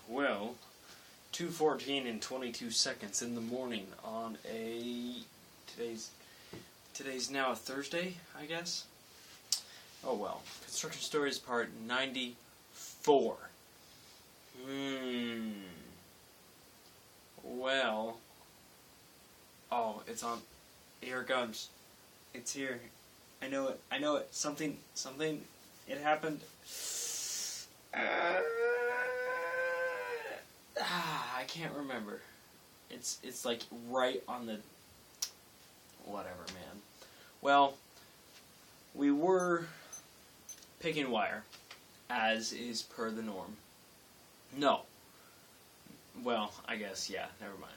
Well, 2:14 and 22 seconds in the morning on today's now a Thursday, I guess. Oh well. Construction Stories part 94. Well. Oh, it's on. Here it comes. It's here. I know it. Something. It happened. I can't remember. It's like right on the... Whatever, man. Well, we were picking wire, as is per the norm. No. Well, I guess, yeah, never mind.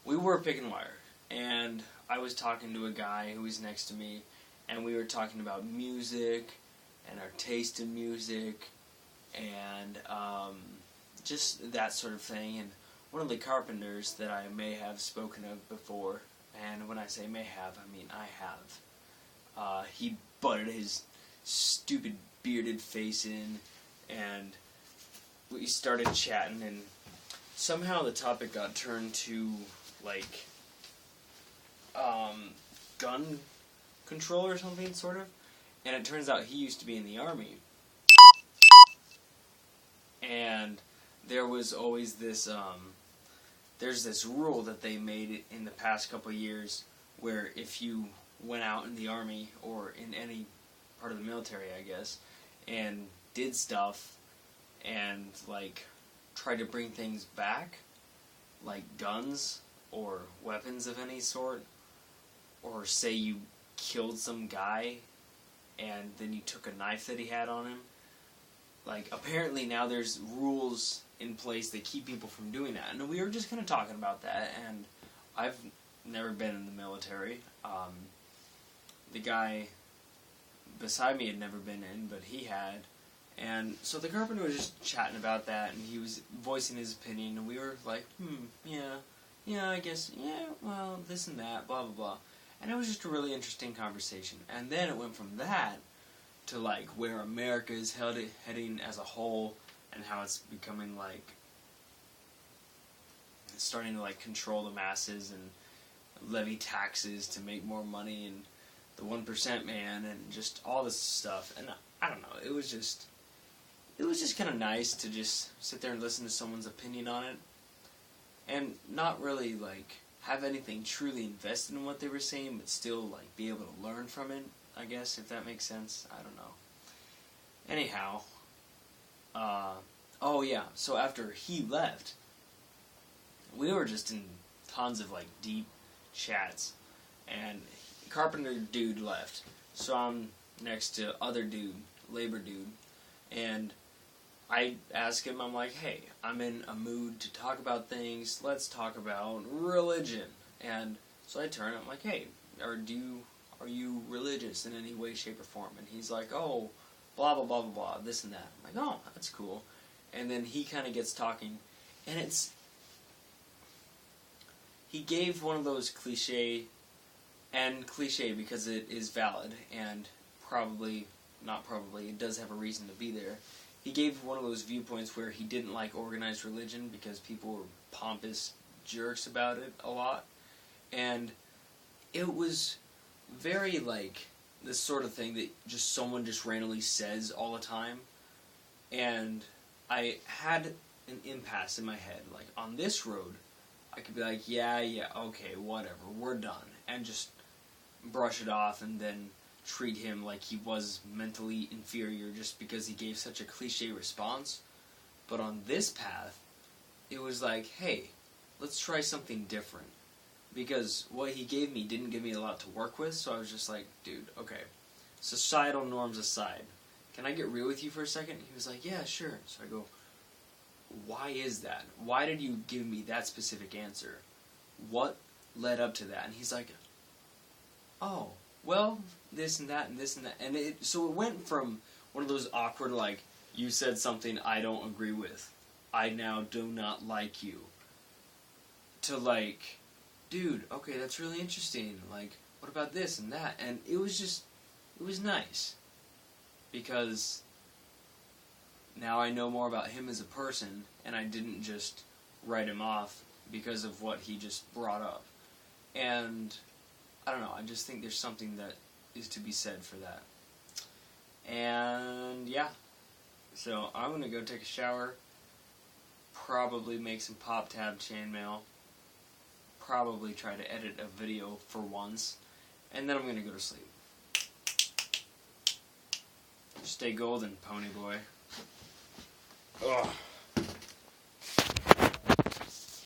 We were picking wire, and I was talking to a guy who was next to me, and we were talking about music, and our taste in music, and just that sort of thing. And one of the carpenters that I may have spoken of before, and when I say may have, I mean I have, he butted his stupid bearded face in, and we started chatting, and somehow the topic got turned to, like, gun control or something, sort of. And it turns out he used to be in the Army. And there was always this, there's this rule that they made in the past couple of years where if you went out in the Army, or in any part of the military, I guess, and did stuff and, like, tried to bring things back, like guns or weapons of any sort, or say you killed some guy and then you took a knife that he had on him, like, apparently now there's rules in place that keep people from doing that. And we were just kind of talking about that, and I've never been in the military. The guy beside me had never been in, but he had. And so the carpenter was just chatting about that, and he was voicing his opinion, and we were like, yeah, I guess, yeah, well, this and that, blah, blah, blah. And it was just a really interesting conversation. And then it went from that to, like, where America is heading as a whole, and how it's becoming, like, it's starting to, like, control the masses and levy taxes to make more money, and the 1% man, and just all this stuff. And I don't know, it was just kind of nice to just sit there and listen to someone's opinion on it, and not really, like, have anything truly invested in what they were saying, but still, like, be able to learn from it, I guess, if that makes sense. I don't know. Anyhow, oh yeah, so after he left, we were just in tons of, like, deep chats, and carpenter dude left, so I'm next to other dude, labor dude, and I ask him, I'm like, hey, I'm in a mood to talk about things, let's talk about religion. And so I turn, I'm like, hey, are you religious in any way, shape, or form? And he's like, oh, blah, blah, blah, blah, blah, this and that. I'm like, oh, that's cool. And then he kind of gets talking, and he gave one of those cliche because it is valid, and it does have a reason to be there. He gave one of those viewpoints where he didn't like organized religion because people were pompous jerks about it a lot. And it was very, like, this sort of thing that someone just randomly says all the time. And I had an impasse in my head. Like, on this road, I could be like, yeah, okay, whatever, we're done. And just brush it off, and then treat him like he was mentally inferior just because he gave such a cliche response. But on this path, it was like, hey, let's try something different. Because what he gave me didn't give me a lot to work with, so I was just like, dude, okay, societal norms aside, can I get real with you for a second? He was like, yeah, sure. So I go, why is that? Why did you give me that specific answer? What led up to that? And he's like, oh, well, this and that and this and that. And so it went from one of those awkward, like, you said something I don't agree with, I now do not like you, to, like, dude, okay, that's really interesting. Like, what about this and that? And it was nice. Because now I know more about him as a person, and I didn't just write him off because of what he just brought up. And I don't know, I just think there's something that is to be said for that. And yeah, so I'm gonna go take a shower, probably make some pop tab chainmail, probably try to edit a video for once, and then I'm gonna go to sleep. Stay golden, pony boy. Ugh.